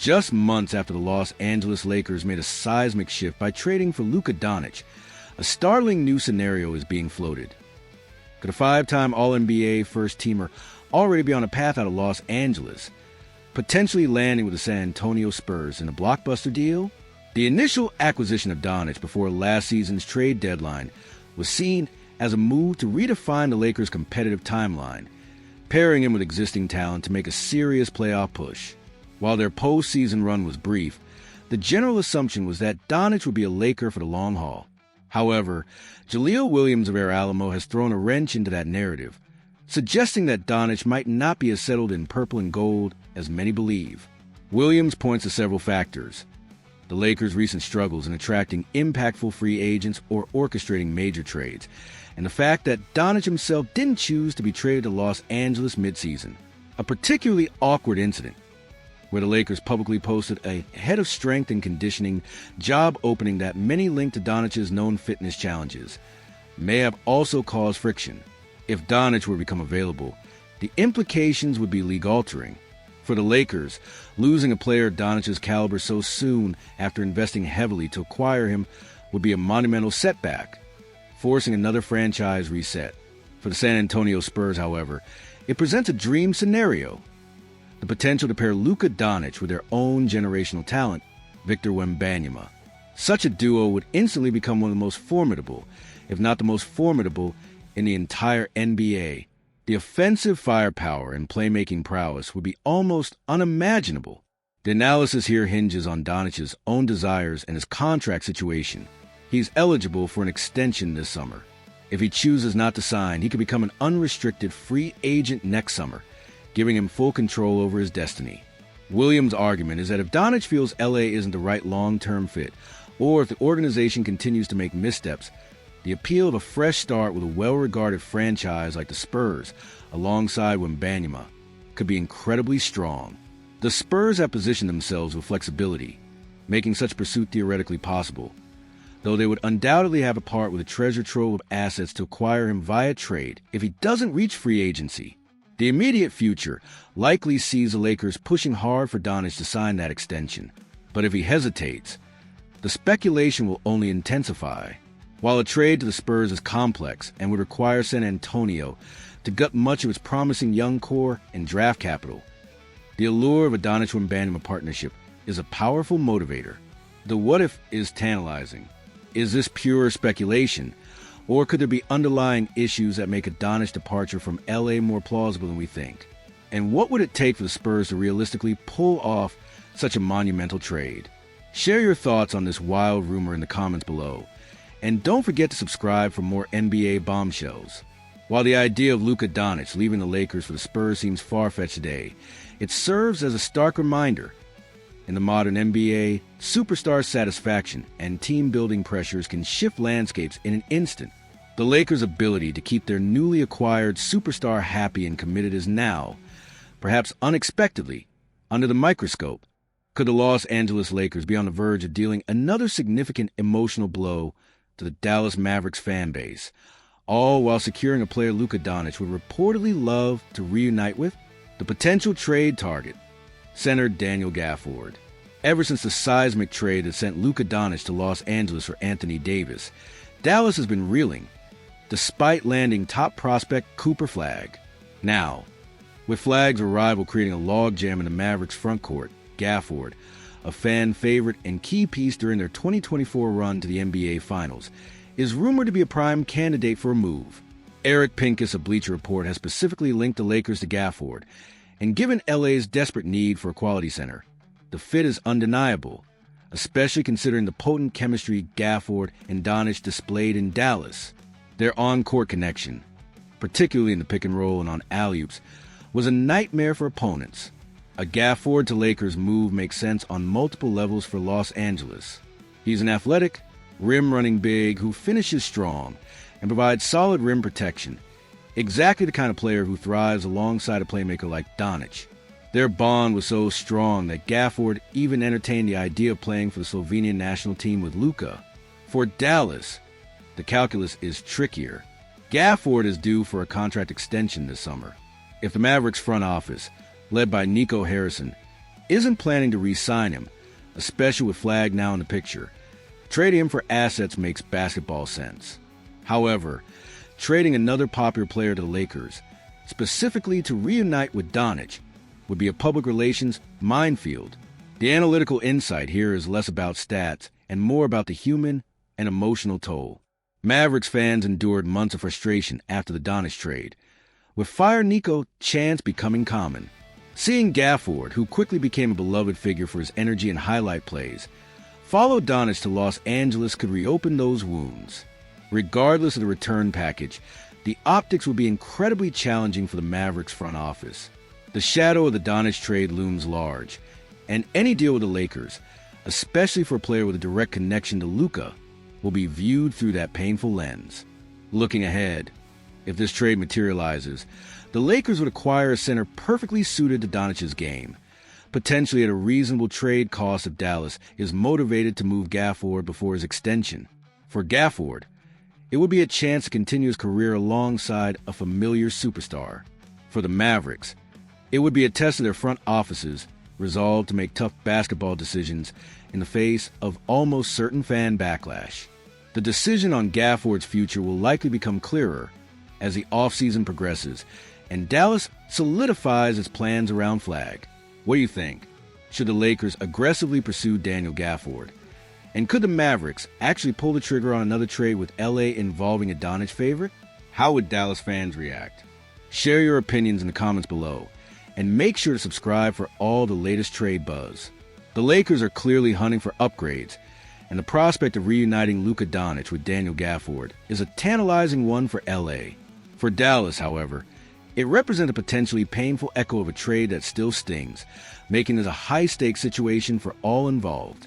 just months after the Los Angeles Lakers made a seismic shift by trading for Luka Dončić, a startling new scenario is being floated. Could a five-time All-NBA first-teamer already be on a path out of Los Angeles, potentially landing with the San Antonio Spurs in a blockbuster deal? The initial acquisition of Dončić before last season's trade deadline was seen as a move to redefine the Lakers' competitive timeline, pairing him with existing talent to make a serious playoff push. While their postseason run was brief, the general assumption was that Dončić would be a Laker for the long haul. However, Jaleel Williams of Air Alamo has thrown a wrench into that narrative, suggesting that Dončić might not be as settled in purple and gold as many believe. Williams points to several factors: the Lakers' recent struggles in attracting impactful free agents or orchestrating major trades, and the fact that Dončić himself didn't choose to be traded to Los Angeles midseason, a particularly awkward incident, where the Lakers publicly posted a head of strength and conditioning job opening that many linked to Dončić's known fitness challenges, may have also caused friction. If Dončić were to become available, the implications would be league-altering. For the Lakers, losing a player of Dončić's caliber so soon after investing heavily to acquire him would be a monumental setback, forcing another franchise reset. For the San Antonio Spurs, however, it presents a dream scenario: the potential to pair Luka Dončić with their own generational talent, Victor Wembanyama. Such a duo would instantly become one of the most formidable, if not the most formidable, in the entire NBA. The offensive firepower and playmaking prowess would be almost unimaginable. The analysis here hinges on Dončić's own desires and his contract situation. He's eligible for an extension this summer. If he chooses not to sign, he could become an unrestricted free agent next summer, giving him full control over his destiny. Williams' argument is that if Dončić feels LA isn't the right long-term fit, or if the organization continues to make missteps, the appeal of a fresh start with a well-regarded franchise like the Spurs, alongside Wembanyama, could be incredibly strong. The Spurs have positioned themselves with flexibility, making such pursuit theoretically possible, though they would undoubtedly have a part with a treasure trove of assets to acquire him via trade if he doesn't reach free agency. The immediate future likely sees the Lakers pushing hard for Dončić to sign that extension, but if he hesitates, the speculation will only intensify. While a trade to the Spurs is complex and would require San Antonio to gut much of its promising young core and draft capital, the allure of a Dončić-Wembanyama partnership is a powerful motivator. The what-if is tantalizing. Is this pure speculation, or could there be underlying issues that make a Dončić departure from LA more plausible than we think? And what would it take for the Spurs to realistically pull off such a monumental trade? Share your thoughts on this wild rumor in the comments below. And don't forget to subscribe for more NBA bombshells. While the idea of Luka Dončić leaving the Lakers for the Spurs seems far-fetched today, it serves as a stark reminder. In the modern NBA, superstar satisfaction and team-building pressures can shift landscapes in an instant. The Lakers' ability to keep their newly acquired superstar happy and committed is now, perhaps unexpectedly, under the microscope. Could the Los Angeles Lakers be on the verge of dealing another significant emotional blow to the Dallas Mavericks fan base, all while securing a player Luka Dončić would reportedly love to reunite with? The potential trade target, center Daniel Gafford. Ever since the seismic trade that sent Luka Dončić to Los Angeles for Anthony Davis, Dallas has been reeling, despite landing top prospect Cooper Flagg. Now, with Flagg's arrival creating a logjam in the Mavericks' front court, Gafford, a fan favorite and key piece during their 2024 run to the NBA Finals, is rumored to be a prime candidate for a move. Eric Pincus of Bleacher Report has specifically linked the Lakers to Gafford, and given LA's desperate need for a quality center, the fit is undeniable, especially considering the potent chemistry Gafford and Dončić displayed in Dallas. Their on-court connection, particularly in the pick and roll and on alley-oops, was a nightmare for opponents. A Gafford to Lakers move makes sense on multiple levels for Los Angeles. He's an athletic, rim-running big who finishes strong and provides solid rim protection, exactly the kind of player who thrives alongside a playmaker like Dončić. Their bond was so strong that Gafford even entertained the idea of playing for the Slovenian national team with Luka. For Dallas, the calculus is trickier. Gafford is due for a contract extension this summer. If the Mavericks front office, led by Nico Harrison, isn't planning to re-sign him, especially with Flag now in the picture. Trading him for assets makes basketball sense. However, trading another popular player to the Lakers, specifically to reunite with Dončić, would be a public relations minefield. The analytical insight here is less about stats and more about the human and emotional toll. Mavericks fans endured months of frustration after the Dončić trade, with Fire Nico chants becoming common. Seeing Gafford, who quickly became a beloved figure for his energy and highlight plays, follow Dončić to Los Angeles could reopen those wounds. Regardless of the return package, the optics will be incredibly challenging for the Mavericks front office. The shadow of the Dončić trade looms large, and any deal with the Lakers, especially for a player with a direct connection to Luka, will be viewed through that painful lens. Looking ahead, if this trade materializes, the Lakers would acquire a center perfectly suited to Dončić's game, potentially at a reasonable trade cost if Dallas is motivated to move Gafford before his extension. For Gafford, it would be a chance to continue his career alongside a familiar superstar. For the Mavericks, it would be a test of their front offices' resolve to make tough basketball decisions in the face of almost certain fan backlash. The decision on Gafford's future will likely become clearer as the offseason progresses and Dallas solidifies its plans around Flag. What do you think? Should the Lakers aggressively pursue Daniel Gafford? And could the Mavericks actually pull the trigger on another trade with LA involving a Dončić favorite? How would Dallas fans react? Share your opinions in the comments below, and make sure to subscribe for all the latest trade buzz. The Lakers are clearly hunting for upgrades, and the prospect of reuniting Luka Dončić with Daniel Gafford is a tantalizing one for LA. For Dallas, however, it represents a potentially painful echo of a trade that still stings, making it a high-stakes situation for all involved.